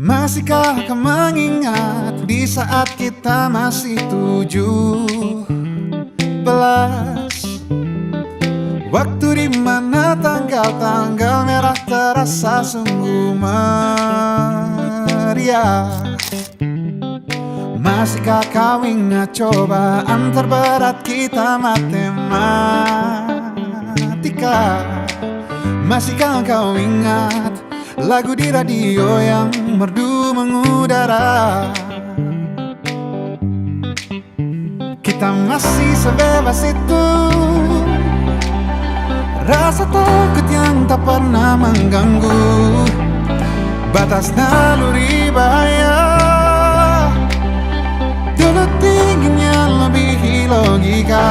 Masihkah kau mengingat di saat kita masih 17? Waktu di mana tanggal-tanggal merah terasa sungguh meriah. Masihkah kau ingat cobaan terberat kita matematika? Masihkah kau ingat lagu di radio yang merdu mengudara? Kita masih sebebas itu, rasa takut yang tak pernah mengganggu batas naluri bahaya. Dulu tingginya lebih logika.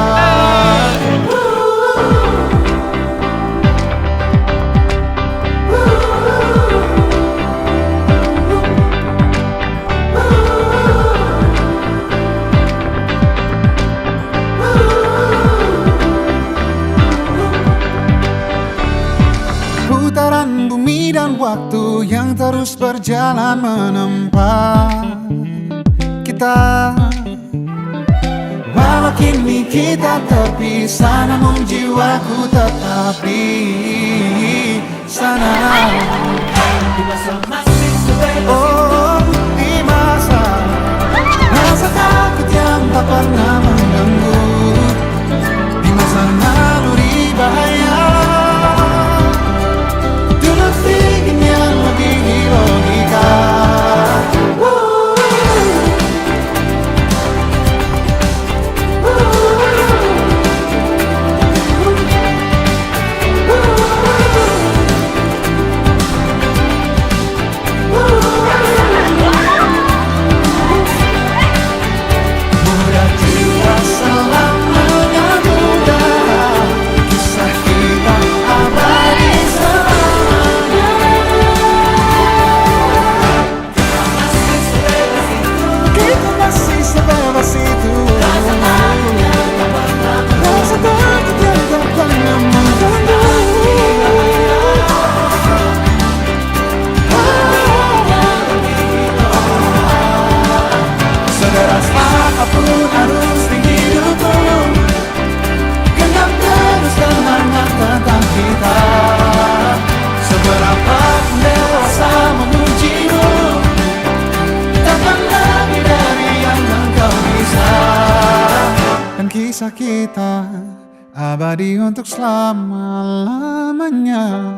Putaran bumi dan waktu yang terus berjalan menempa kita. Walau kini kita terpisah, namun jiwaku tetap di sana. Oh, di masa rasa takut yang tak pernah mengganggu, di masa naluri bahaya. Kisah kita abadi untuk selama-lamanya.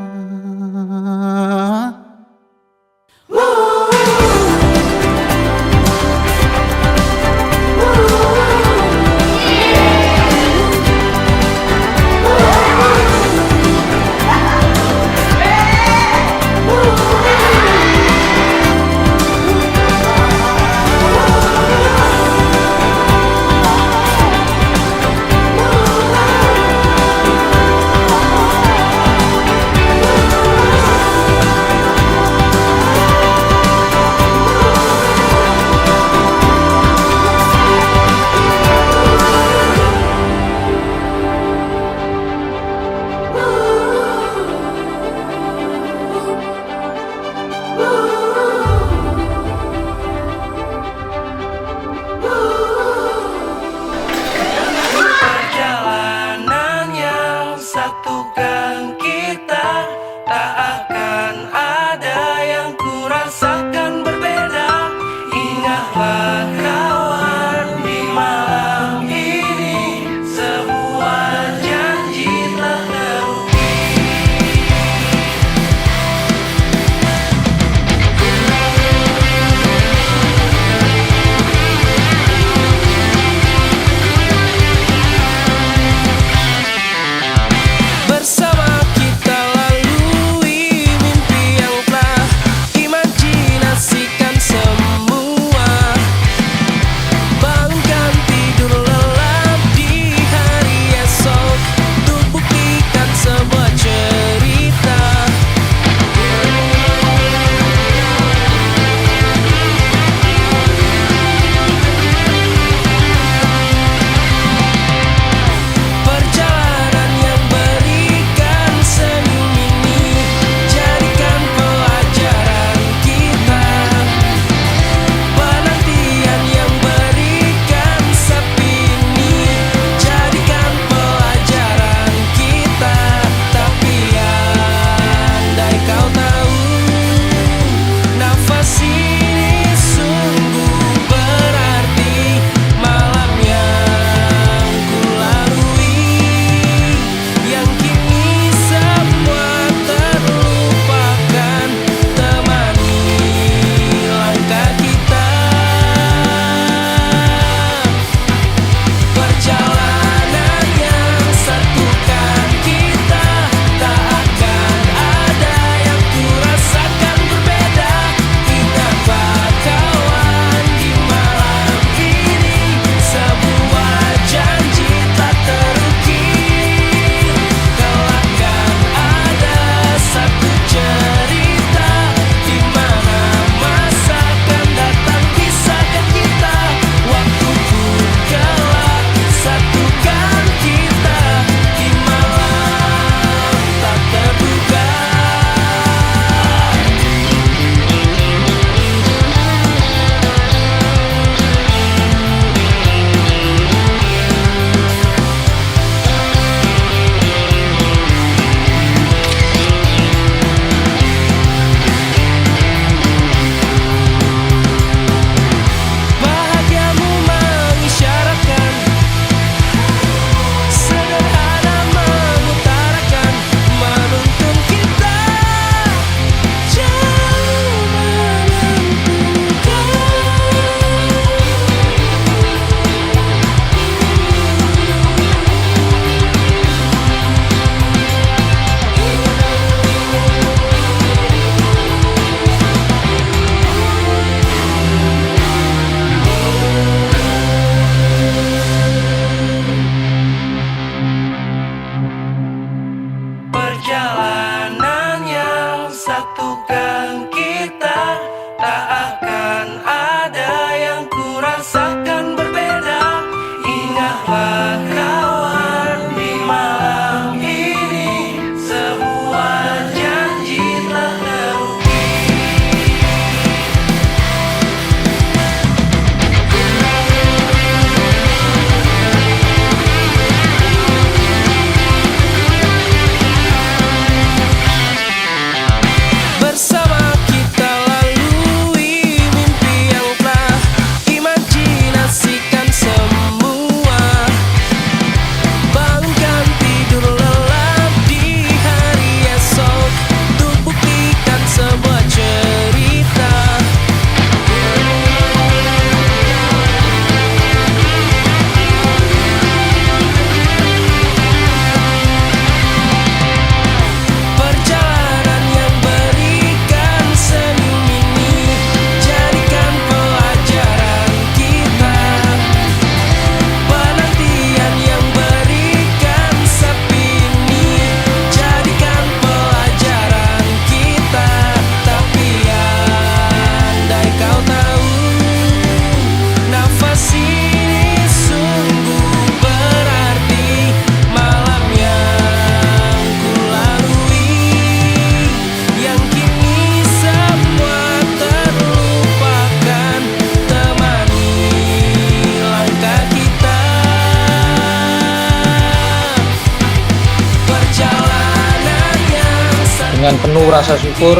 Dengan penuh rasa syukur,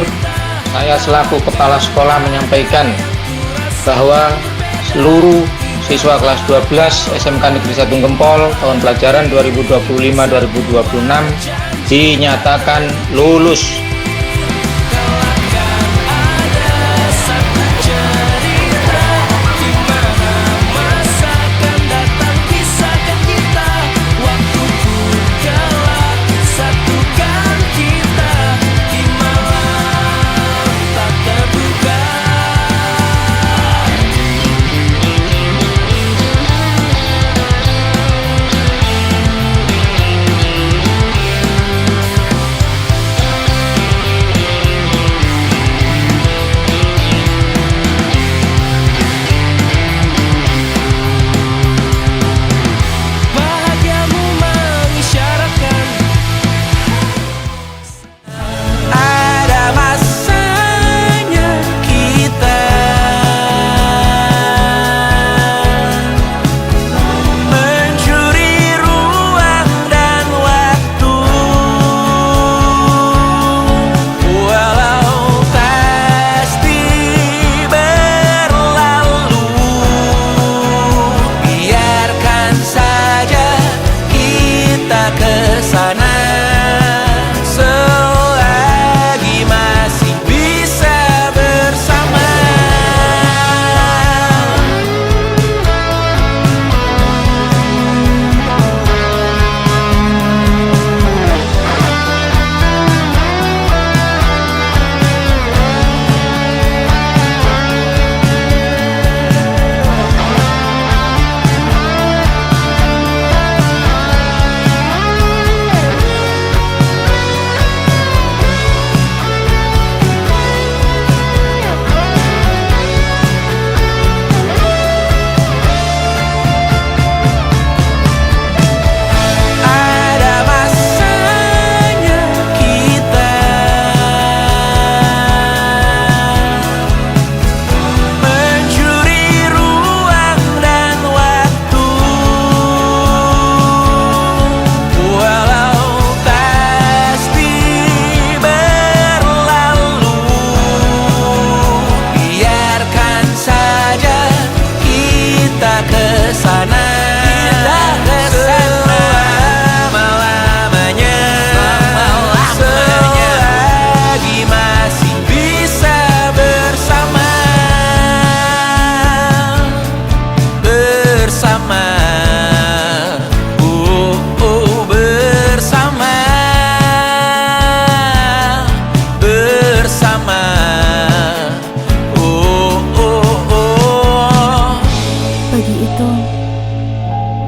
saya selaku kepala sekolah menyampaikan bahwa seluruh siswa kelas 12 SMK Negeri 1 Gempol tahun pelajaran 2025-2026 dinyatakan lulus.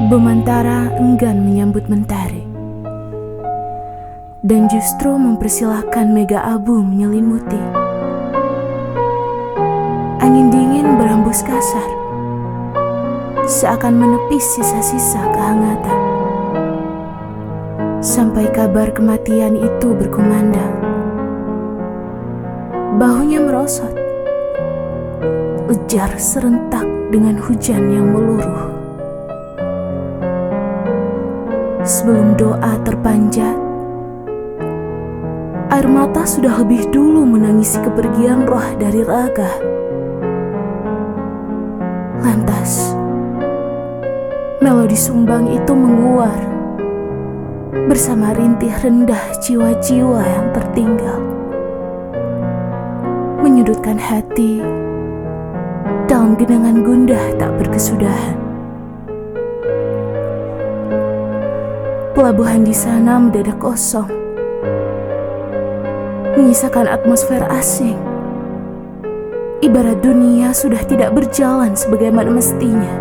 Bemantara enggan menyambut mentari dan justru mempersilahkan mega abu menyelimuti. Angin dingin berhembus kasar, seakan menepis sisa-sisa kehangatan. Sampai kabar kematian itu berkumandang. Bahunya merosot, ujar serentak dengan hujan yang meluruh. Sebelum doa terpanjat, air mata sudah lebih dulu menangisi kepergian roh dari raga. Lantas, melodi sumbang itu menguar bersama rintih rendah jiwa-jiwa yang tertinggal, menyudutkan hati dalam genangan gundah tak berkesudahan. Pelabuhan di sana mendadak kosong, menyisakan atmosfer asing. Ibarat dunia sudah tidak berjalan sebagaimana mestinya.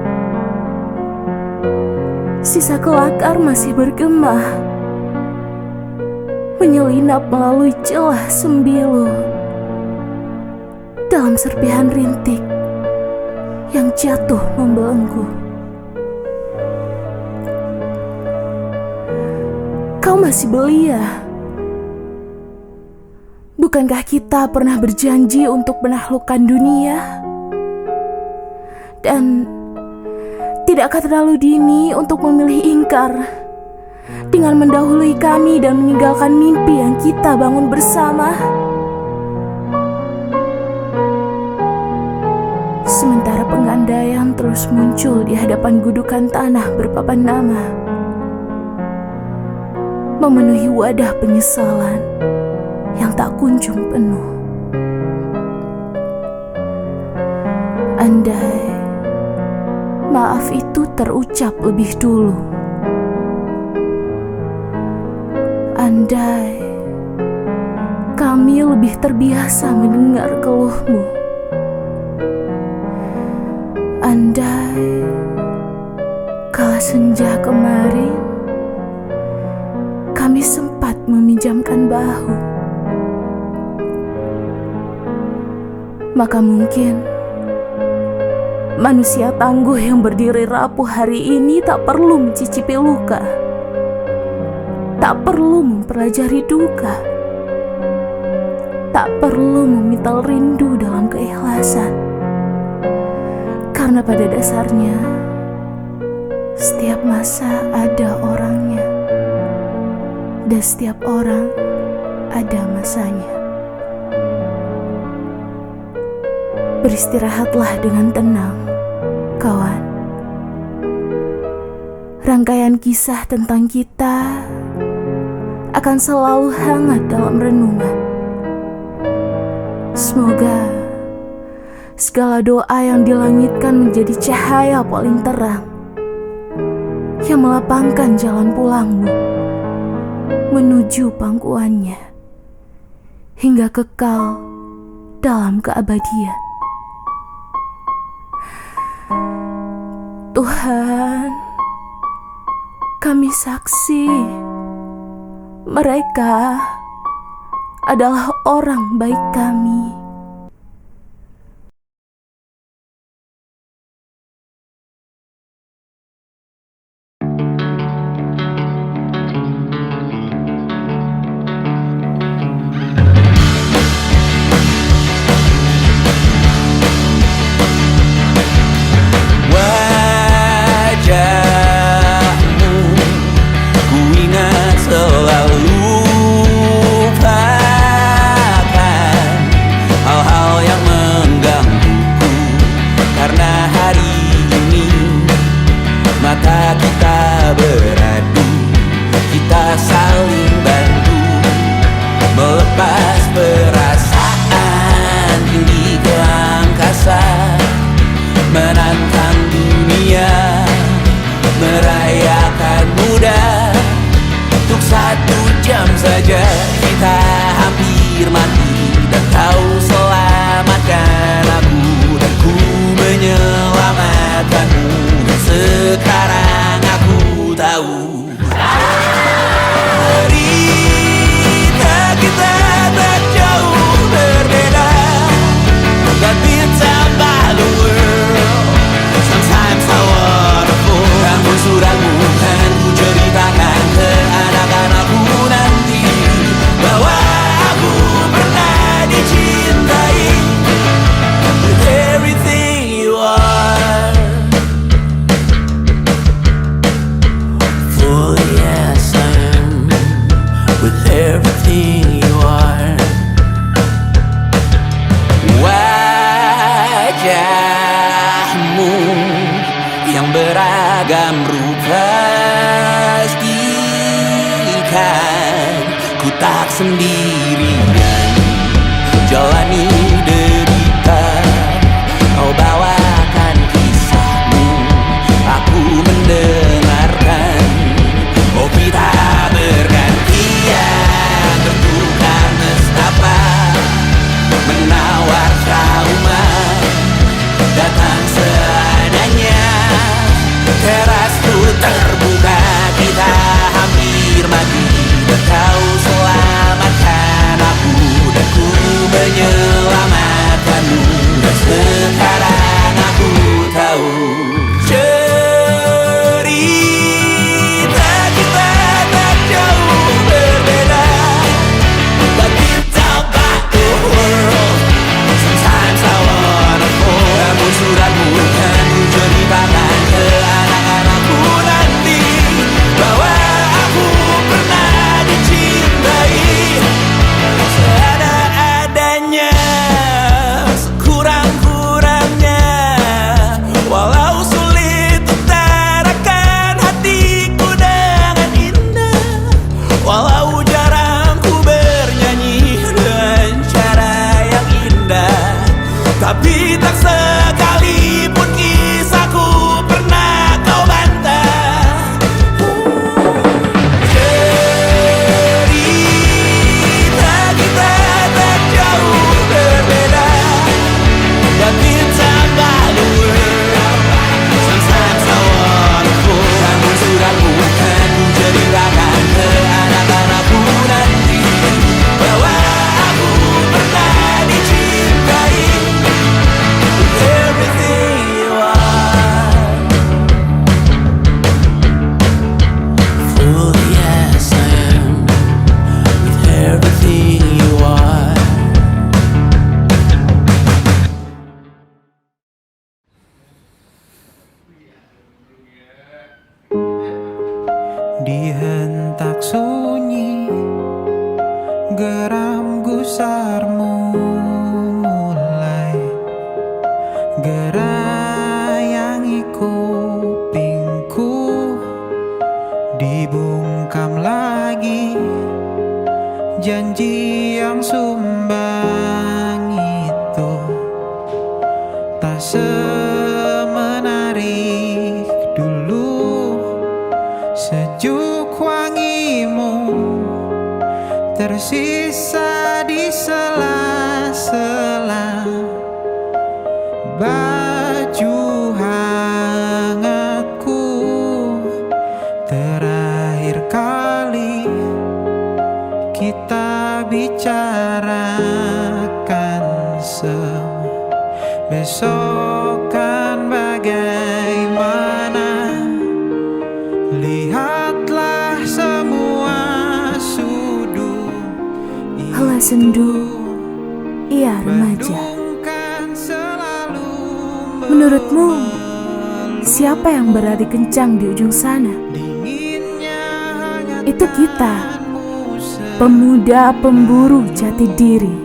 Sisa kelakar masih bergema, menyelinap melalui celah sembilu dalam serpihan rintik yang jatuh membelenggu. Kau masih belia. Bukankah kita pernah berjanji untuk menaklukkan dunia? Dan tidakkah terlalu dini untuk memilih ingkar dengan mendahului kami dan meninggalkan mimpi yang kita bangun bersama. Sementara pengandaian terus muncul di hadapan gudukan tanah berpapan nama, memenuhi wadah penyesalan yang tak kunjung penuh. Andai maaf itu terucap lebih dulu, andai kami lebih terbiasa mendengar keluhmu, andai kala senja kemarin kami sempat meminjamkan bahu, maka mungkin manusia tangguh yang berdiri rapuh hari ini tak perlu mencicipi luka, tak perlu mempelajari duka, tak perlu memintal rindu dalam keikhlasan. Karena pada dasarnya setiap masa ada orangnya, dan setiap orang ada masanya. Beristirahatlah dengan tenang, kawan. Rangkaian kisah tentang kita akan selalu hangat dalam renungan. Semoga segala doa yang dilangitkan menjadi cahaya paling terang yang melapangkan jalan pulangmu menuju pangkuannya hingga kekal dalam keabadian. Tuhan, kami saksi mereka adalah orang baik kami. Saja kita hampir mati dan kau selamatkan aku dan ku menyelamatkanmu, dan sekarang aku tahu cerita kita tak jauh berbeda, but it's about the world. Sometimes so wonderful. Namun suratmu kan ku ceritakan ke anak-anakku nanti bahwa aku pernah dicintai with everything you are. For yes I am with everything you are. Wajahmu yang beragam rupa pastikan ku tak sendirian jalani derita. Kau bawakan kisahmu, aku mendengarkan. Oh kita bergantian bertukar nestapa, menawar trauma datang seadanya. Terasku terbuka, kita hampir mati dan kau selamatkan Tapi tak sekalipun kisahku pernah kau bantah. Cerita kita tak jauh berbeda, but ditambah luar. Sometimes I wanna fall. Namun sudah bukan ceritakan ke anak-anakku nanti bahwa aku pernah dicintai. With everything you are, fully as I am. With everything you are. Di hentak sunyi, geram gusarmu mulai gerayangi kupingku. Dibungkam lagi janji yang sumbang itu, tak semenarik dulu. Sejuk wangimu tersisa di sela-sela baju hangatku. Terakhir kali kita bicarakan semua, besok kan bagaimana. Lihatlah semua sudut Hela sendu, ia remaja. Menurutmu, siapa yang berlari kencang di ujung sana? Itu kita, pemuda pemburu jati diri.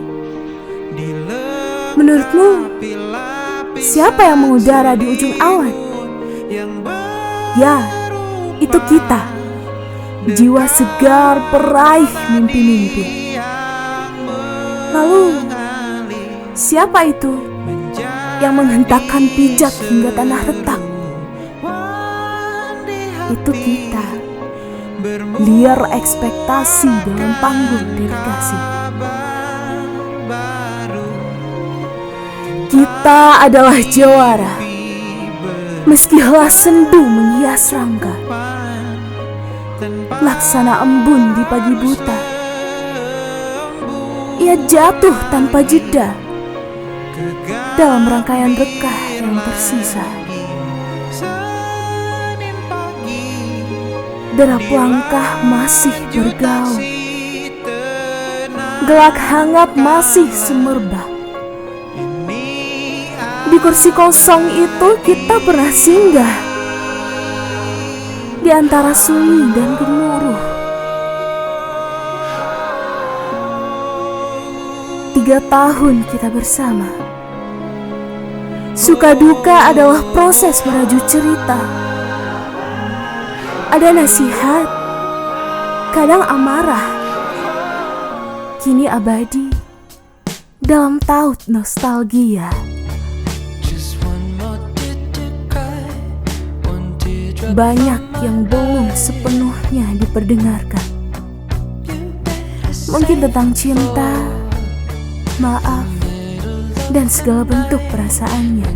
Menurutmu, siapa yang mengudara di ujung awan? Ya, itu kita, jiwa segar peraih mimpi-mimpi. Lalu, siapa itu yang menghentakkan pijak hingga tanah retak? Itu kita, liar ekspektasi dalam panggung dedikasi. Kita adalah jawara, meski helah sendu menghias rangka. Laksana embun di pagi buta, ia jatuh tanpa jeda dalam rangkaian rekah yang tersisa. Derap langkah masih bergaung, gelak hangat masih semerbak. Di kursi kosong itu kita pernah singgah, di antara sunyi dan gemuruh. 3 tahun kita bersama. Suka duka adalah proses meraju cerita. Ada nasihat, kadang amarah, kini abadi dalam taut nostalgia. Banyak yang belum sepenuhnya diperdengarkan. Mungkin tentang cinta, maaf, dan segala bentuk perasaannya.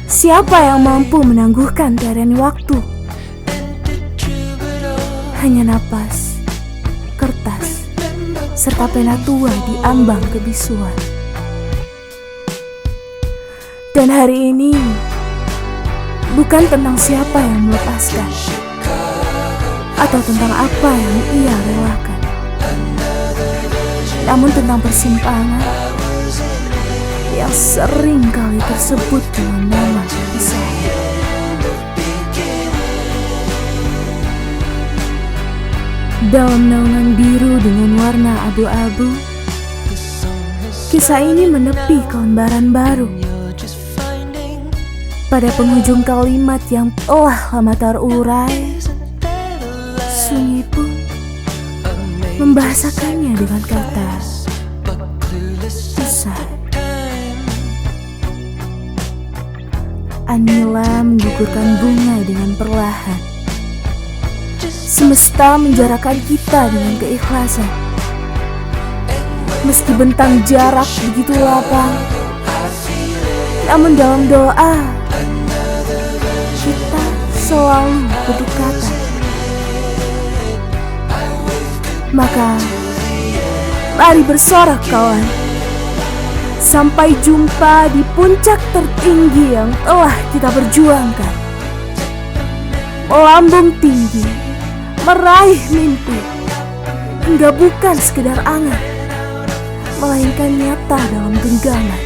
Siapa yang mampu menangguhkan tiarani waktu? Hanya napas, kertas, serta pena tua di ambang kebisuan. Dan hari ini bukan tentang siapa yang melepaskan, atau tentang apa yang ia relakan, namun tentang persimpangan yang sering kali tersebut dengan nama kisah. Dalam naungan biru dengan warna abu-abu, kisah ini menepi ke lembaran baru. Pada penghujung kalimat yang telah lama terurai, sunyi pun membahasakannya dengan kata usai. Anila menggugurkan bunga dengan perlahan. Semesta menjarakkan kita dengan keikhlasan. Meski bentang jarak begitu lapang, namun dalam doa kita selalu berdekatan. Maka mari bersorak kawan, sampai jumpa di puncak tertinggi yang telah kita perjuangkan. Melambung tinggi, meraih mimpi, hingga bukan sekedar angan, melainkan nyata dalam genggaman.